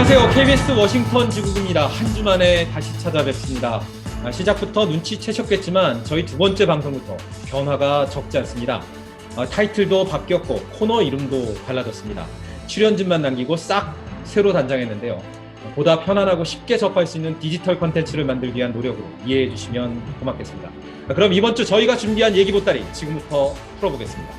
안녕하세요. KBS 워싱턴 지국입니다. 한 주 만에 다시 찾아뵙습니다. 시작부터 눈치채셨겠지만 저희 두 번째 방송부터 변화가 적지 않습니다. 타이틀도 바뀌었고 코너 이름도 달라졌습니다. 출연진만 남기고 싹 새로 단장했는데요. 보다 편안하고 쉽게 접할 수 있는 디지털 콘텐츠를 만들기 위한 노력으로 이해해 주시면 고맙겠습니다. 그럼 이번 주 저희가 준비한 얘기 보따리 지금부터 풀어보겠습니다.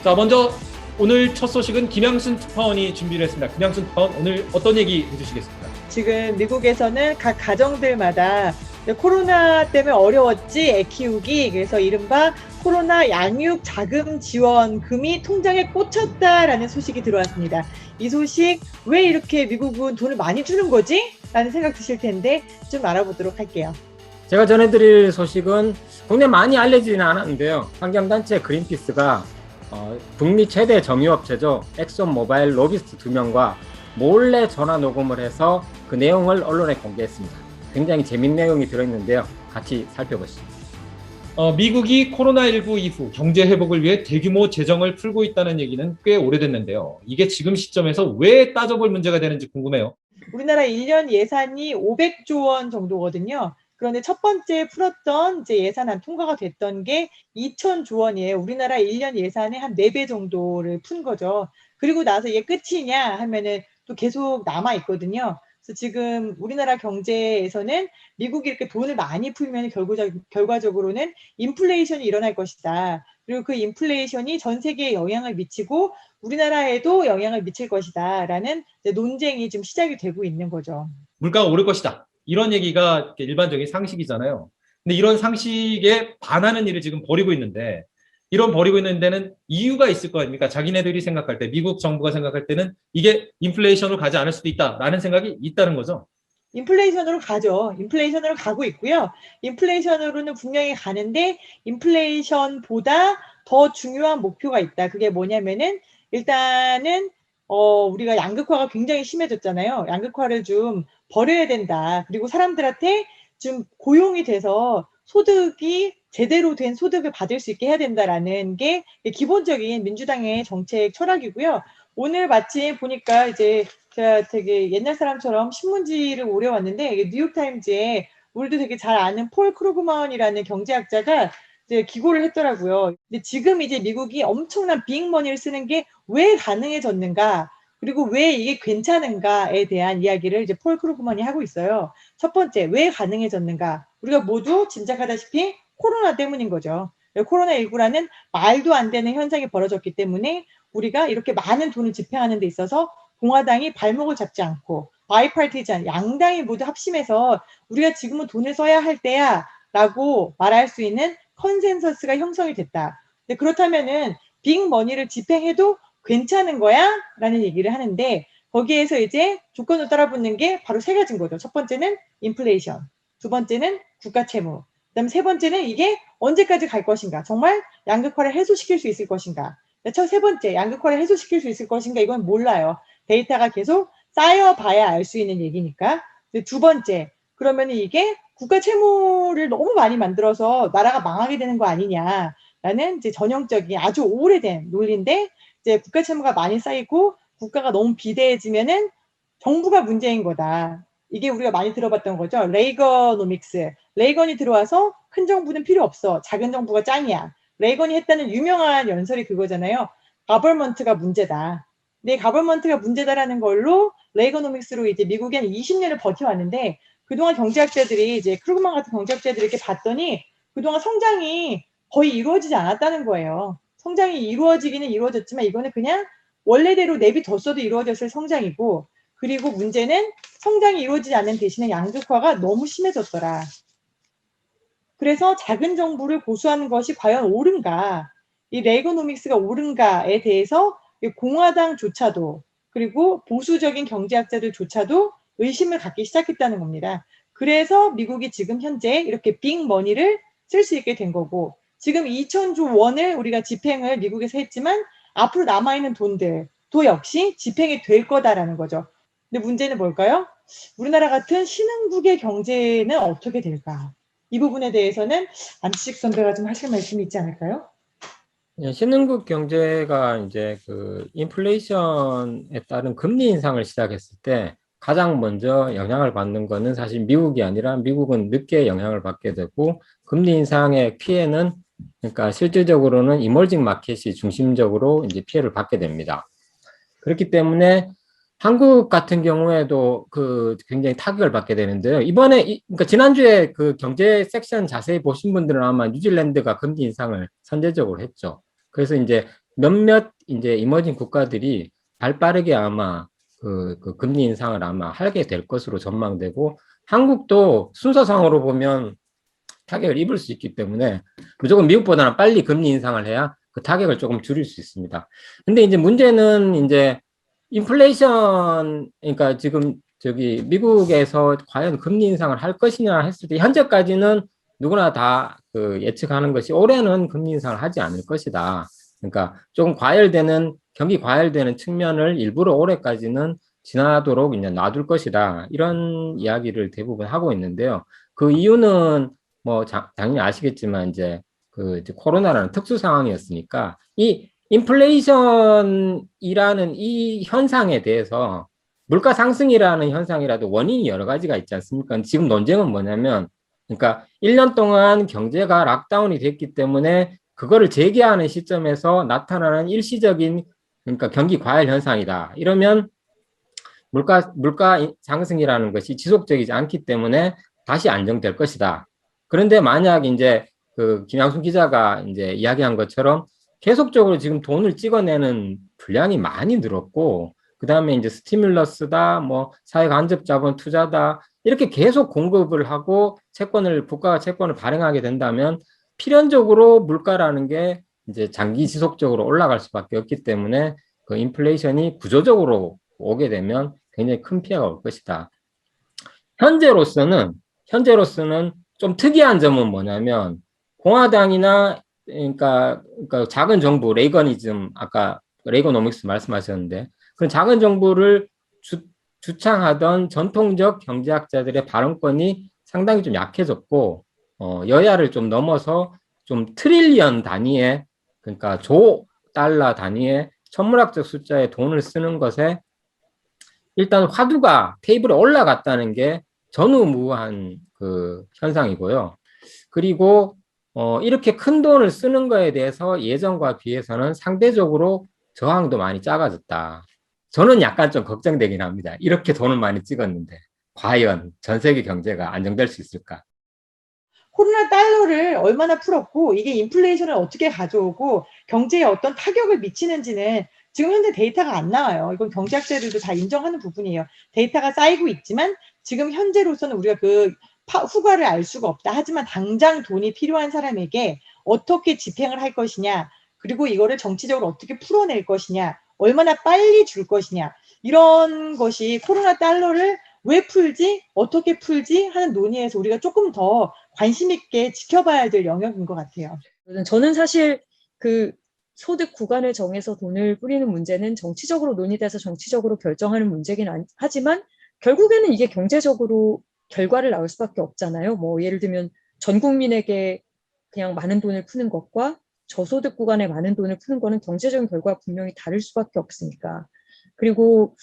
자, 먼저 오늘 첫 소식은 김양순 특파원이 준비를 했습니다. 김양순 특파원, 오늘 어떤 얘기 해주시겠습니까? 지금 미국에서는 각 가정들마다 코로나 때문에 어려웠지 애 키우기, 그래서 이른바 코로나 양육 자금 지원금이 통장에 꽂혔다라는 소식이 들어왔습니다. 이 소식 왜 이렇게 미국은 돈을 많이 주는 거지? 라는 생각 드실 텐데 좀 알아보도록 할게요. 제가 전해드릴 소식은 국내 많이 알려지지는 않았는데요. 환경단체 그린피스가 북미 최대 점유업체죠. 엑손모바일 로비스트 2명과 몰래 전화 녹음을 해서 그 내용을 언론에 공개했습니다. 굉장히 재밌는 내용이 들어있는데요. 같이 살펴보시죠. 미국이 코로나19 이후 경제 회복을 위해 대규모 재정을 풀고 있다는 얘기는 꽤 오래됐는데요. 이게 지금 시점에서 왜 따져볼 문제가 되는지 궁금해요. 우리나라 1년 예산이 500조 원 정도거든요. 그런데 첫 번째 풀었던 이제 예산안 통과가 됐던 게 2,000조 원이에요. 우리나라 1년 예산의 한 4배 정도를 푼 거죠. 그리고 나서 이게 끝이냐 하면은 또 계속 남아 있거든요. 그래서 지금 우리나라 경제에서는 미국이 이렇게 돈을 많이 풀면 결과적으로는 인플레이션이 일어날 것이다. 그리고 그 인플레이션이 전 세계에 영향을 미치고 우리나라에도 영향을 미칠 것이다. 라는 논쟁이 좀 시작이 되고 있는 거죠. 물가가 오를 것이다. 이런 얘기가 일반적인 상식이잖아요. 근데 이런 상식에 반하는 일을 지금 벌이고 있는데, 이런 벌이고 있는 데는 이유가 있을 거 아닙니까? 자기네들이 생각할 때, 미국 정부가 생각할 때는 이게 인플레이션으로 가지 않을 수도 있다라는 생각이 있다는 거죠. 인플레이션으로 가죠. 인플레이션으로 가고 있고요. 인플레이션으로는 분명히 가는데 인플레이션보다 더 중요한 목표가 있다. 그게 뭐냐면은 일단은 우리가 양극화가 굉장히 심해졌잖아요. 양극화를 좀 버려야 된다. 그리고 사람들한테 좀 고용이 돼서 소득이 제대로 된 소득을 받을 수 있게 해야 된다라는 게 기본적인 민주당의 정책 철학이고요. 오늘 마침 보니까 이제 제가 되게 옛날 사람처럼 신문지를 오래 왔는데 뉴욕타임즈에 우리도 되게 잘 아는 폴 크루그먼이라는 경제학자가 이제 기고를 했더라고요. 근데 지금 이제 미국이 엄청난 빅머니를 쓰는 게 왜 가능해졌는가, 그리고 왜 이게 괜찮은가에 대한 이야기를 이제 폴 크루그먼이 하고 있어요. 첫 번째, 왜 가능해졌는가? 우리가 모두 짐작하다시피 코로나 때문인 거죠. 코로나19라는 말도 안 되는 현상이 벌어졌기 때문에 우리가 이렇게 많은 돈을 집행하는 데 있어서 공화당이 발목을 잡지 않고 바이파티전 양당이 모두 합심해서 우리가 지금은 돈을 써야 할 때야 라고 말할 수 있는 컨센서스가 형성이 됐다. 근데 그렇다면은 빅머니를 집행해도 괜찮은 거야? 라는 얘기를 하는데 거기에서 이제 조건을 따라붙는 게 바로 세 가지인 거죠. 첫 번째는 인플레이션, 두 번째는 국가 채무, 그다음에 세 번째는 이게 언제까지 갈 것인가, 정말 양극화를 해소시킬 수 있을 것인가. 세 번째, 양극화를 해소시킬 수 있을 것인가, 이건 몰라요. 데이터가 계속 쌓여봐야 알 수 있는 얘기니까. 두 번째, 그러면 이게 국가 채무를 너무 많이 만들어서 나라가 망하게 되는 거 아니냐라는 이제 전형적인 아주 오래된 논리인데, 이제 국가 채무가 많이 쌓이고 국가가 너무 비대해지면은 정부가 문제인 거다. 이게 우리가 많이 들어봤던 거죠. 레이거노믹스. 레이건이 들어와서 큰 정부는 필요 없어. 작은 정부가 짱이야. 레이건이 했다는 유명한 연설이 그거잖아요. 가버먼트가 문제다. 근데 가버먼트가 문제다라는 걸로 레이거노믹스로 이제 미국이 한 20년을 버텨왔는데 그동안 경제학자들이 이제 크루그만 같은 경제학자들이 이렇게 봤더니 그동안 성장이 거의 이루어지지 않았다는 거예요. 성장이 이루어지기는 이루어졌지만 이거는 그냥 원래대로 내비뒀어도 이루어졌을 성장이고, 그리고 문제는 성장이 이루어지지 않는 대신에 양극화가 너무 심해졌더라. 그래서 작은 정부를 고수하는 것이 과연 옳은가, 이 레이거노믹스가 옳은가에 대해서 공화당조차도 그리고 보수적인 경제학자들조차도 의심을 갖기 시작했다는 겁니다. 그래서 미국이 지금 현재 이렇게 빅머니를 쓸 수 있게 된 거고, 지금 2,000조 원을 우리가 집행을 미국에서 했지만 앞으로 남아있는 돈들도 역시 집행이 될 거다라는 거죠. 근데 문제는 뭘까요? 우리나라 같은 신흥국의 경제는 어떻게 될까? 이 부분에 대해서는 안치식 선배가 좀 하실 말씀이 있지 않을까요? 신흥국 경제가 이제 그 인플레이션에 따른 금리 인상을 시작했을 때 가장 먼저 영향을 받는 거는 사실 미국이 아니라 미국은 늦게 영향을 받게 되고 금리 인상의 피해는 그러니까 실질적으로는 이머징 마켓이 중심적으로 이제 피해를 받게 됩니다. 그렇기 때문에 한국 같은 경우에도 그 굉장히 타격을 받게 되는데요. 이번에 그러니까 지난주에 그 경제 섹션 자세히 보신 분들은 아마 뉴질랜드가 금리 인상을 선제적으로 했죠. 그래서 이제 몇몇 이제 이머징 국가들이 발빠르게 아마 그 금리 인상을 아마 하게 될 것으로 전망되고 한국도 순서상으로 보면 타격을 입을 수 있기 때문에 무조건 미국보다는 빨리 금리 인상을 해야 그 타격을 조금 줄일 수 있습니다. 근데 이제 문제는 이제 인플레이션, 그러니까 지금 저기 미국에서 과연 금리 인상을 할 것이냐 했을 때 현재까지는 누구나 다 그 예측하는 것이 올해는 금리 인상을 하지 않을 것이다. 그러니까 조금 과열되는 경기 과열되는 측면을 일부러 올해까지는 지나도록 이제 놔둘 것이다. 이런 이야기를 대부분 하고 있는데요. 그 이유는 뭐 당연히 아시겠지만 이제 그 이제 코로나라는 특수 상황이었으니까 이 인플레이션이라는 이 현상에 대해서 물가 상승이라는 현상이라도 원인이 여러 가지가 있지 않습니까? 지금 논쟁은 뭐냐면 그러니까 1년 동안 경제가 락다운이 됐기 때문에 그거를 재개하는 시점에서 나타나는 일시적인 그러니까 경기 과열 현상이다. 이러면 물가 상승이라는 것이 지속적이지 않기 때문에 다시 안정될 것이다. 그런데 만약 이제 그 김양순 기자가 이제 이야기한 것처럼 계속적으로 지금 돈을 찍어내는 분량이 많이 늘었고, 그 다음에 이제 스티뮬러스다, 뭐 사회 간접 자본 투자다, 이렇게 계속 공급을 하고 국가가 채권을 발행하게 된다면 필연적으로 물가라는 게 이제 장기 지속적으로 올라갈 수밖에 없기 때문에 그 인플레이션이 구조적으로 오게 되면 굉장히 큰 피해가 올 것이다. 현재로서는 좀 특이한 점은 뭐냐면 공화당이나 그러니까 작은 정부 레이거니즘 아까 레이거노믹스 말씀하셨는데 그런 작은 정부를 주창하던 전통적 경제학자들의 발언권이 상당히 좀 약해졌고 여야를 좀 넘어서 좀 트릴리언 단위의 그러니까 조 달러 단위의 천문학적 숫자의 돈을 쓰는 것에 일단 화두가 테이블에 올라갔다는 게 전후무한 그 현상이고요. 그리고 이렇게 큰 돈을 쓰는 거에 대해서 예전과 비해서는 상대적으로 저항도 많이 작아졌다. 저는 약간 좀 걱정되긴 합니다. 이렇게 돈을 많이 찍었는데 과연 전 세계 경제가 안정될 수 있을까? 코로나 달러를 얼마나 풀었고 이게 인플레이션을 어떻게 가져오고 경제에 어떤 타격을 미치는지는 지금 현재 데이터가 안 나와요. 이건 경제학자들도 다 인정하는 부분이에요. 데이터가 쌓이고 있지만 지금 현재로서는 우리가 그 후과를 알 수가 없다. 하지만 당장 돈이 필요한 사람에게 어떻게 집행을 할 것이냐, 그리고 이거를 정치적으로 어떻게 풀어낼 것이냐, 얼마나 빨리 줄 것이냐, 이런 것이 코로나 달러를 왜 풀지, 어떻게 풀지 하는 논의에서 우리가 조금 더 관심 있게 지켜봐야 될 영역인 것 같아요. 저는 사실 그 소득 구간을 정해서 돈을 뿌리는 문제는 정치적으로 논의돼서 정치적으로 결정하는 문제긴 하지만 결국에는 이게 경제적으로 결과를 낳을 수밖에 없잖아요. 뭐 예를 들면 전 국민에게 그냥 많은 돈을 푸는 것과 저소득 구간에 많은 돈을 푸는 거는 경제적인 결과가 분명히 다를 수밖에 없으니까. 그리고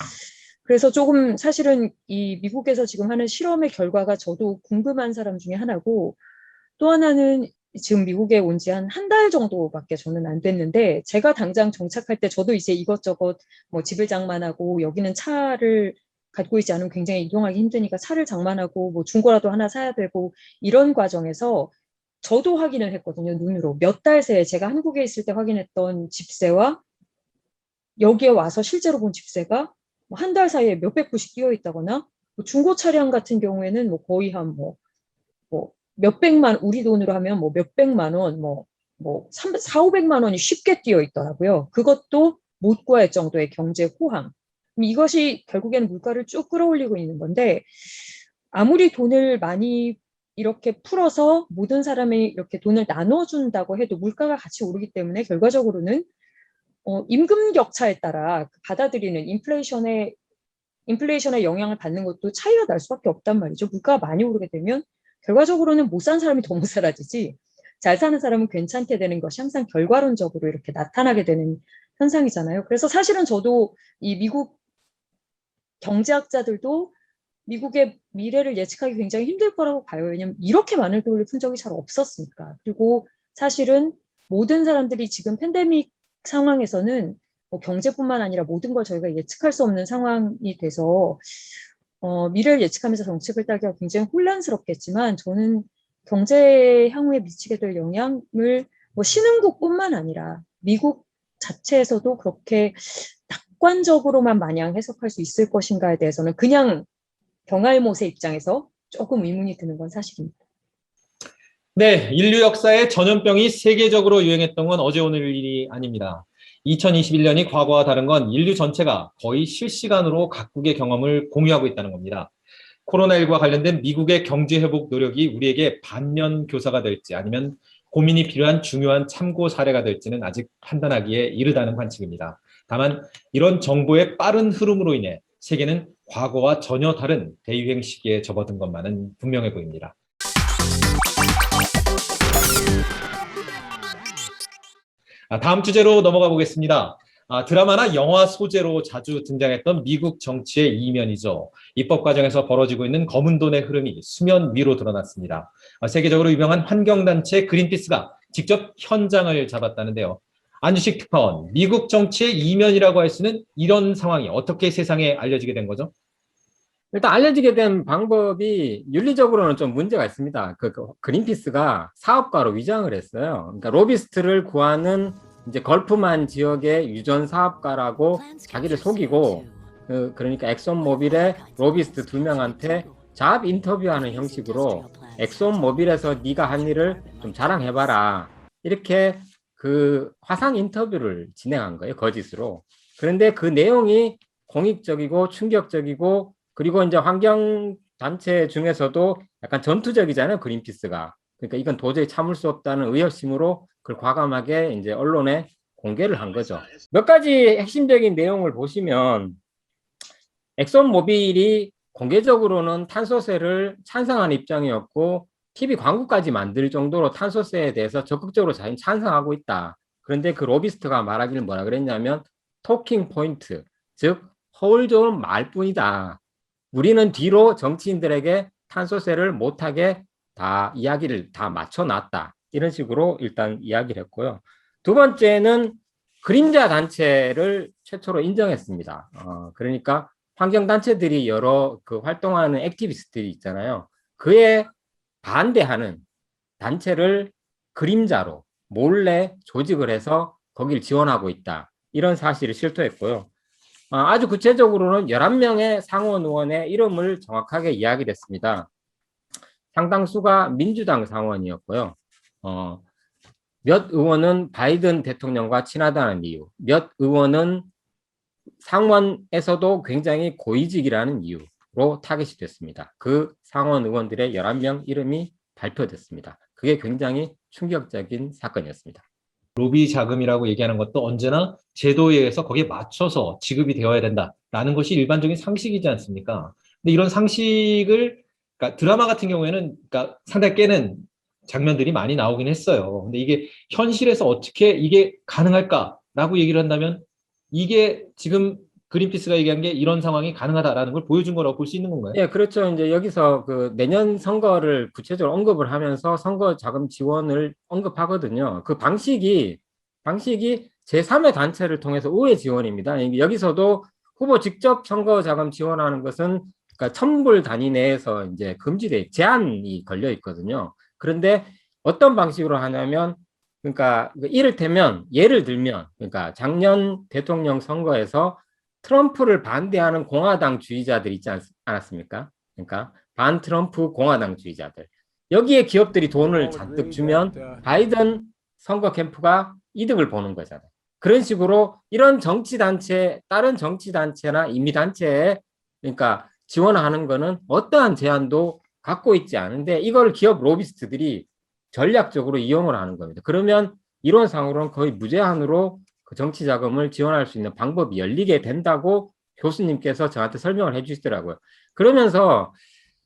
그래서 조금 사실은 이 미국에서 지금 하는 실험의 결과가 저도 궁금한 사람 중에 하나고, 또 하나는 지금 미국에 온 지 한 달 정도밖에 저는 안 됐는데 제가 당장 정착할 때 저도 이제 이것저것 뭐 집을 장만하고 여기는 차를 갖고 있지 않으면 굉장히 이동하기 힘드니까 차를 장만하고 뭐 중고라도 하나 사야 되고 이런 과정에서 저도 확인을 했거든요. 눈으로. 몇 달 새에 제가 한국에 있을 때 확인했던 집세와 여기에 와서 실제로 본 집세가 한 달 사이에 몇백 불씩 뛰어 있다거나, 뭐 중고 차량 같은 경우에는 뭐 거의 한 뭐 몇백만, 우리 돈으로 하면 뭐 몇백만 원, 뭐 4,500만 원이 쉽게 뛰어 있더라고요. 그것도 못 구할 정도의 경제 호황. 이것이 결국에는 물가를 쭉 끌어올리고 있는 건데, 아무리 돈을 많이 이렇게 풀어서 모든 사람이 이렇게 돈을 나눠준다고 해도 물가가 같이 오르기 때문에 결과적으로는 임금 격차에 따라 받아들이는 인플레이션의 영향을 받는 것도 차이가 날 수밖에 없단 말이죠. 물가가 많이 오르게 되면 결과적으로는 못 사는 사람이 더 못 살아지지, 잘 사는 사람은 괜찮게 되는 것이 항상 결과론적으로 이렇게 나타나게 되는 현상이잖아요. 그래서 사실은 저도 이 미국 경제학자들도 미국의 미래를 예측하기 굉장히 힘들 거라고 봐요. 왜냐하면 이렇게 많은 돈을 푼 적이 잘 없었으니까. 그리고 사실은 모든 사람들이 지금 팬데믹 상황에서는 뭐 경제뿐만 아니라 모든 걸 저희가 예측할 수 없는 상황이 돼서 미래를 예측하면서 정책을 따기가 굉장히 혼란스럽겠지만 저는 경제 향후에 미치게 될 영향을 뭐 신흥국뿐만 아니라 미국 자체에서도 그렇게 낙관적으로만 마냥 해석할 수 있을 것인가에 대해서는 그냥 경알못의 입장에서 조금 의문이 드는 건 사실입니다. 네, 인류 역사에 전염병이 세계적으로 유행했던 건 어제 오늘 일이 아닙니다. 2021년이 과거와 다른 건 인류 전체가 거의 실시간으로 각국의 경험을 공유하고 있다는 겁니다. 코로나19와 관련된 미국의 경제 회복 노력이 우리에게 반면 교사가 될지 아니면 고민이 필요한 중요한 참고 사례가 될지는 아직 판단하기에 이르다는 관측입니다. 다만 이런 정보의 빠른 흐름으로 인해 세계는 과거와 전혀 다른 대유행 시기에 접어든 것만은 분명해 보입니다. 다음 주제로 넘어가 보겠습니다. 드라마나 영화 소재로 자주 등장했던 미국 정치의 이면이죠. 입법 과정에서 벌어지고 있는 검은 돈의 흐름이 수면 위로 드러났습니다. 세계적으로 유명한 환경단체 그린피스가 직접 현장을 잡았다는데요. 안주식 특파원, 미국 정치의 이면이라고 할 수 있는 이런 상황이 어떻게 세상에 알려지게 된 거죠? 일단 알려지게 된 방법이 윤리적으로는 좀 문제가 있습니다. 그린피스가 사업가로 위장을 했어요. 그러니까 로비스트를 구하는 이제 걸프만 지역의 유전 사업가라고 자기를 속이고, 그러니까 엑손모빌의 로비스트 2명한테 잡 인터뷰하는 형식으로 엑손모빌에서 네가 한 일을 좀 자랑해봐라, 이렇게 그 화상 인터뷰를 진행한 거예요, 거짓으로. 그런데 그 내용이 공익적이고 충격적이고, 그리고 이제 환경단체 중에서도 약간 전투적이잖아요, 그린피스가. 그러니까 이건 도저히 참을 수 없다는 의협심으로 그걸 과감하게 이제 언론에 공개를 한 거죠. 몇 가지 핵심적인 내용을 보시면, 엑손모빌이 공개적으로는 탄소세를 찬성하는 입장이었고, TV 광고까지 만들 정도로 탄소세에 대해서 적극적으로 자기는 찬성하고 있다. 그런데 그 로비스트가 말하기를 뭐라 그랬냐면, 토킹 포인트, 즉 허울 좋은 말뿐이다. 우리는 뒤로 정치인들에게 탄소세를 못하게 다 이야기를 다 맞춰놨다. 이런 식으로 일단 이야기를 했고요. 두 번째는 그림자 단체를 최초로 인정했습니다. 그러니까 환경단체들이 여러 그 활동하는 액티비스트들이 있잖아요. 그에 반대하는 단체를 그림자로 몰래 조직을 해서 거기를 지원하고 있다. 이런 사실을 실토했고요. 아주 구체적으로는 11명의 상원 의원의 이름을 정확하게 이야기를 했습니다. 상당수가 민주당 상원이었고요. 몇 의원은 바이든 대통령과 친하다는 이유, 몇 의원은 상원에서도 굉장히 고위직이라는 이유로 타겟이 됐습니다. 그 상원 의원들의 11명 이름이 발표됐습니다. 그게 굉장히 충격적인 사건이었습니다. 로비 자금이라고 얘기하는 것도 언제나 제도에 의해서 거기에 맞춰서 지급이 되어야 된다라는 것이 일반적인 상식이지 않습니까? 근데 이런 상식을, 그러니까 드라마 같은 경우에는 그러니까 상당히 깨는 장면들이 많이 나오긴 했어요. 근데 이게 현실에서 어떻게 이게 가능할까라고 얘기를 한다면, 이게 지금 그린피스가 얘기한 게 이런 상황이 가능하다라는 걸 보여준 거라고 볼 수 있는 건가요? 예, 그렇죠. 이제 여기서 그 내년 선거를 구체적으로 언급을 하면서 선거 자금 지원을 언급하거든요. 그 방식이 제3의 단체를 통해서 우회 지원입니다. 여기서도 후보 직접 선거 자금 지원하는 것은 그러니까 1,000불 단위 내에서 이제 제한이 걸려 있거든요. 그런데 어떤 방식으로 하냐면, 그러니까 이를테면 예를 들면, 그러니까 작년 대통령 선거에서 트럼프를 반대하는 공화당 주의자들 있지 않았습니까? 그러니까 반 트럼프 공화당 주의자들. 여기에 기업들이 돈을 잔뜩 주면 바이든 선거 캠프가 이득을 보는 거잖아요. 그런 식으로 이런 정치단체, 다른 정치단체나 임의단체에 그러니까 지원하는 거는 어떠한 제한도 갖고 있지 않은데, 이걸 기업 로비스트들이 전략적으로 이용을 하는 겁니다. 그러면 이론상으로는 거의 무제한으로 그 정치 자금을 지원할 수 있는 방법이 열리게 된다고 교수님께서 저한테 설명을 해주시더라고요. 그러면서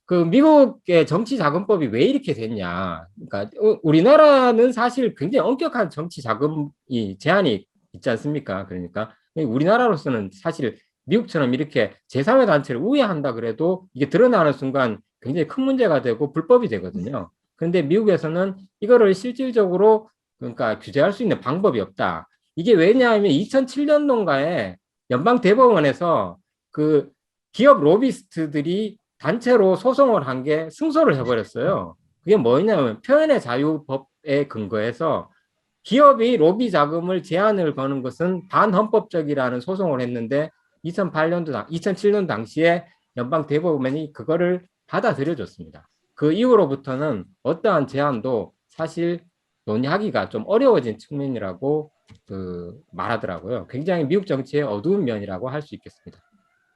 그 미국의 정치 자금법이 왜 이렇게 됐냐. 그러니까 우리나라는 사실 굉장히 엄격한 정치 자금이 제한이 있지 않습니까? 그러니까 우리나라로서는 사실 미국처럼 이렇게 제3의 단체를 우회한다 그래도 이게 드러나는 순간 굉장히 큰 문제가 되고 불법이 되거든요. 그런데 미국에서는 이거를 실질적으로 그러니까 규제할 수 있는 방법이 없다. 이게 왜냐하면 2007년도인가에 연방 대법원에서 그 기업 로비스트들이 단체로 소송을 한 게 승소를 해버렸어요. 그게 뭐냐면 표현의 자유법에 근거해서 기업이 로비 자금을 제한을 거는 것은 반헌법적이라는 소송을 했는데 2007년 당시에 연방 대법원이 그거를 받아들여줬습니다. 그 이후로부터는 어떠한 제한도 사실 논의하기가 좀 어려워진 측면이라고 말하더라고요. 굉장히 미국 정치의 어두운 면이라고 할 수 있겠습니다.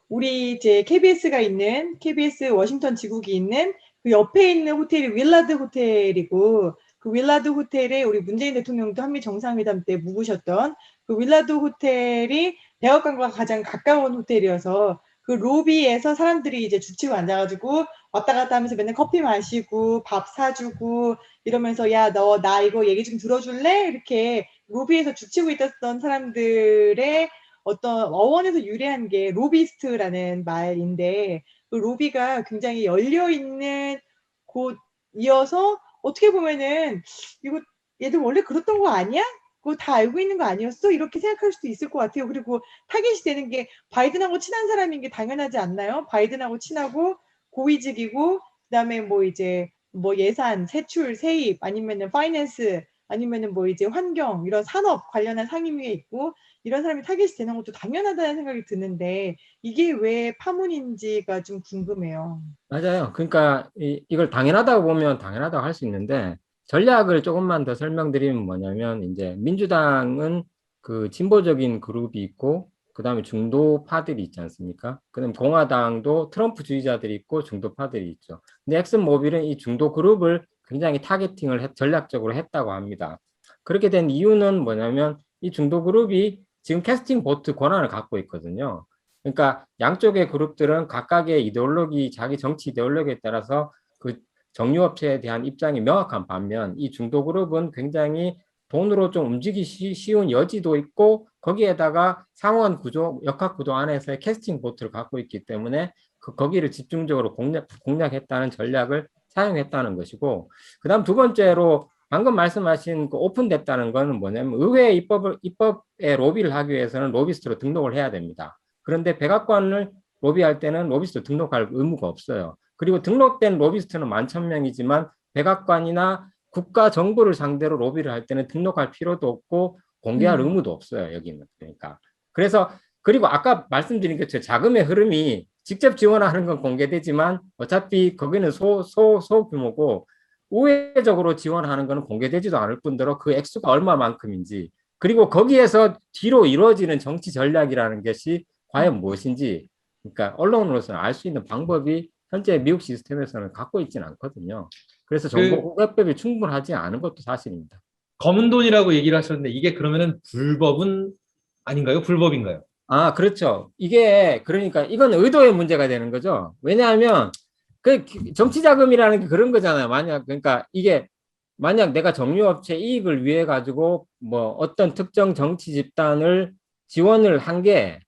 우리 이제 KBS가 있는 KBS 워싱턴 지국이 있는 그 옆에 있는 호텔이 윌라드 호텔이고 그 윌라드 호텔에 우리 문재인 대통령도 한미 정상회담 때 묵으셨던 그 윌라드 호텔이 백악관과 가장 가까운 호텔이어서 그 로비에서 사람들이 이제 죽치고 앉아가지고 왔다 갔다 하면서 맨날 커피 마시고 밥 사주고 이러면서 야, 너 나 이거 얘기 좀 들어줄래? 이렇게 로비에서 죽치고 있었던 사람들의 어떤 어원에서 유래한 게 로비스트라는 말인데 그 로비가 굉장히 열려 있는 곳이어서 어떻게 보면은 이거 얘들 원래 그랬던 거 아니야? 그거 다 알고 있는 거 아니었어? 이렇게 생각할 수도 있을 것 같아요. 그리고 타겟이 되는 게 바이든하고 친한 사람인 게 당연하지 않나요? 바이든하고 친하고 고위직이고 그다음에 뭐 이제 뭐 예산, 세출, 세입 아니면은 파이낸스 아니면은 뭐 이제 환경 이런 산업 관련한 상임위에 있고 이런 사람이 타겟이 되는 것도 당연하다는 생각이 드는데 이게 왜 파문인지가 좀 궁금해요. 맞아요. 그러니까 이걸 당연하다고 보면 당연하다고 할 수 있는데 전략을 조금만 더 설명드리면 뭐냐면 이제 민주당은 그 진보적인 그룹이 있고 그다음에 중도파들이 있지 않습니까? 그다음 공화당도 트럼프주의자들이 있고 중도파들이 있죠. 근데 엑슨모빌은 이 중도 그룹을 굉장히 타겟팅을 전략적으로 했다고 합니다. 그렇게 된 이유는 뭐냐면 이 중도 그룹이 지금 캐스팅 보트 권한을 갖고 있거든요. 그러니까 양쪽의 그룹들은 각각의 이데올로기, 자기 정치 이데올로기에 따라서 그 정유업체에 대한 입장이 명확한 반면 이 중도 그룹은 굉장히 돈으로 좀 움직이기 쉬운 여지도 있고 거기에다가 상원 구조, 역학 구도 안에서의 캐스팅 보트를 갖고 있기 때문에 거기를 집중적으로 공략했다는 전략을 사용했다는 것이고 그다음 두 번째로 방금 말씀하신 그 오픈됐다는 것은 뭐냐면 의회 입법에 로비를 하기 위해서는 로비스트로 등록을 해야 됩니다. 그런데 백악관을 로비할 때는 로비스트 등록할 의무가 없어요. 그리고 등록된 로비스트는 11,000명이지만 백악관이나 국가 정부를 상대로 로비를 할 때는 등록할 필요도 없고 공개할 의무도 없어요. 여기는. 그러니까. 그래서 그리고 아까 말씀드린 것처럼 자금의 흐름이 직접 지원하는 건 공개되지만 어차피 거기는 소규모고 우회적으로 지원하는 것은 공개되지도 않을 뿐더러 그 액수가 얼마만큼인지 그리고 거기에서 뒤로 이루어지는 정치 전략이라는 것이 과연 무엇인지 그러니까 언론으로서는 알 수 있는 방법이 현재 미국 시스템에서는 갖고 있지는 않거든요. 그래서 정보 공개법이 충분하지 않은 것도 사실입니다. 검은 돈이라고 얘기를 하셨는데 이게 그러면은 불법은 아닌가요? 불법인가요? 아, 그렇죠. 이게 그러니까 이건 의도의 문제가 되는 거죠. 왜냐하면 그 정치 자금이라는 게 그런 거잖아요. 그러니까 이게 만약 내가 정유업체 이익을 위해 가지고 뭐 어떤 특정 정치 집단을 지원을 한 게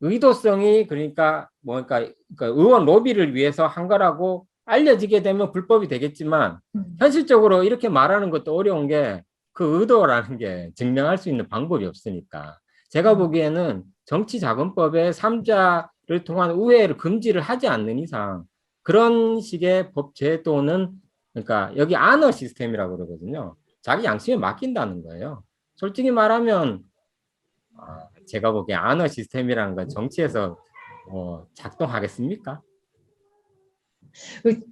의도성이 그러니까 그러니까 의원 로비를 위해서 한 거라고 알려지게 되면 불법이 되겠지만 현실적으로 이렇게 말하는 것도 어려운 게 그 의도라는 게 증명할 수 있는 방법이 없으니까 제가 보기에는 정치자금법에 3자를 통한 우회를 금지를 하지 않는 이상 그런 식의 법 제도는 그러니까 여기 아너 시스템이라고 그러거든요. 자기 양심에 맡긴다는 거예요. 솔직히 말하면 제가 보기에 아너 시스템이라는 건 정치에서 작동하겠습니까?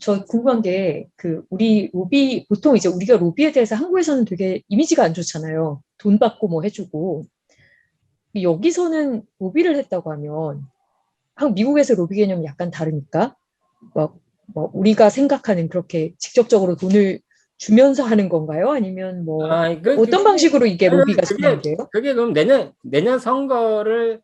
저 궁금한 게, 우리 로비, 보통 이제 우리가 로비에 대해서 한국에서는 되게 이미지가 안 좋잖아요. 돈 받고 뭐 해주고. 여기서는 로비를 했다고 하면, 미국에서 로비 개념이 약간 다르니까, 우리가 생각하는 그렇게 직접적으로 돈을 주면서 하는 건가요? 아니면 어떤 방식으로 이게 로비가 진행돼요? 그게 그럼 내년 선거를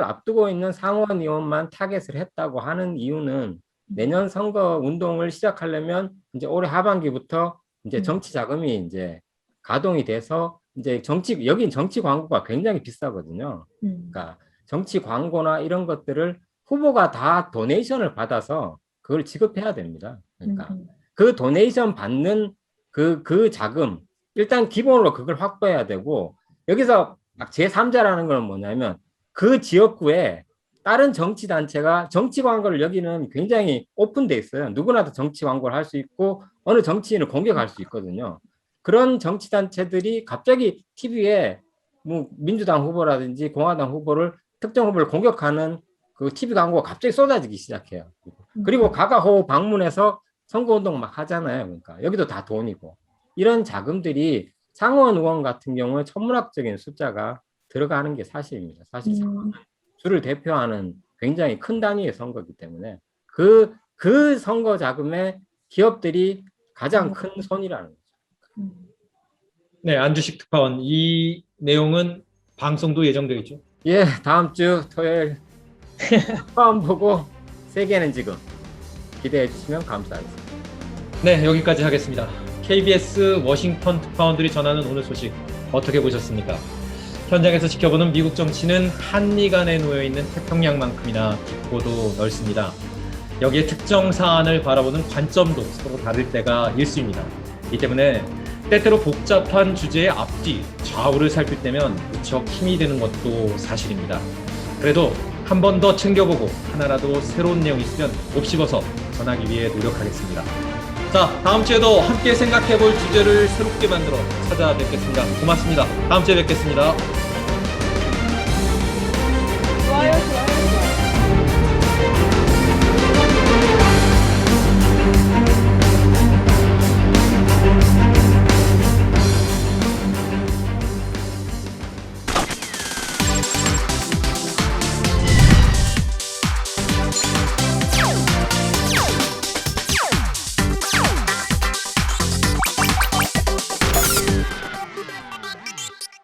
앞두고 있는 상원 의원만 타겟을 했다고 하는 이유는 내년 선거 운동을 시작하려면 이제 올해 하반기부터 이제 정치 자금이 이제 가동이 돼서 이제 여긴 정치 광고가 굉장히 비싸거든요. 그러니까 정치 광고나 이런 것들을 후보가 다 도네이션을 받아서 그걸 지급해야 됩니다. 그러니까 그 도네이션 받는 그 자금, 일단 기본으로 그걸 확보해야 되고, 여기서 제3자라는 건 뭐냐면 그 지역구에 다른 정치 단체가 정치 광고를 여기는 굉장히 오픈돼 있어요. 누구나 다 정치 광고를 할 수 있고 어느 정치인을 공격할 수 있거든요. 그런 정치 단체들이 갑자기 TV에 뭐 민주당 후보라든지 공화당 후보를 특정 후보를 공격하는 그 TV 광고가 갑자기 쏟아지기 시작해요. 그리고 가가호 방문해서 선거운동 막 하잖아요. 그러니까 여기도 다 돈이고 이런 자금들이 상원 의원 같은 경우에 천문학적인 숫자가 들어가는 게 사실입니다. 사실 주를 대표하는 굉장히 큰 단위의 선거이기 때문에 그 선거 자금에 기업들이 가장 큰 손이라는 거죠. 네, 안주식 특파원, 이 내용은 방송도 예정되어 있죠? 예, 다음 주 토요일 특파원 보고 세계는 지금 기대해 주시면 감사하겠습니다. 네, 여기까지 하겠습니다. KBS 워싱턴 특파원들이 전하는 오늘 소식 어떻게 보셨습니까? 현장에서 지켜보는 미국 정치는 한미 간에 놓여있는 태평양만큼이나 깊고도 넓습니다. 여기에 특정 사안을 바라보는 관점도 서로 다를 때가 일수입니다. 이 때문에 때때로 복잡한 주제의 앞뒤, 좌우를 살필 때면 무척 힘이 드는 것도 사실입니다. 그래도 한 번 더 챙겨보고 하나라도 새로운 내용이 있으면 곱씹어서 전하기 위해 노력하겠습니다. 자, 다음 주에도 함께 생각해볼 주제를 새롭게 만들어 찾아뵙겠습니다. 고맙습니다. 다음 주에 뵙겠습니다.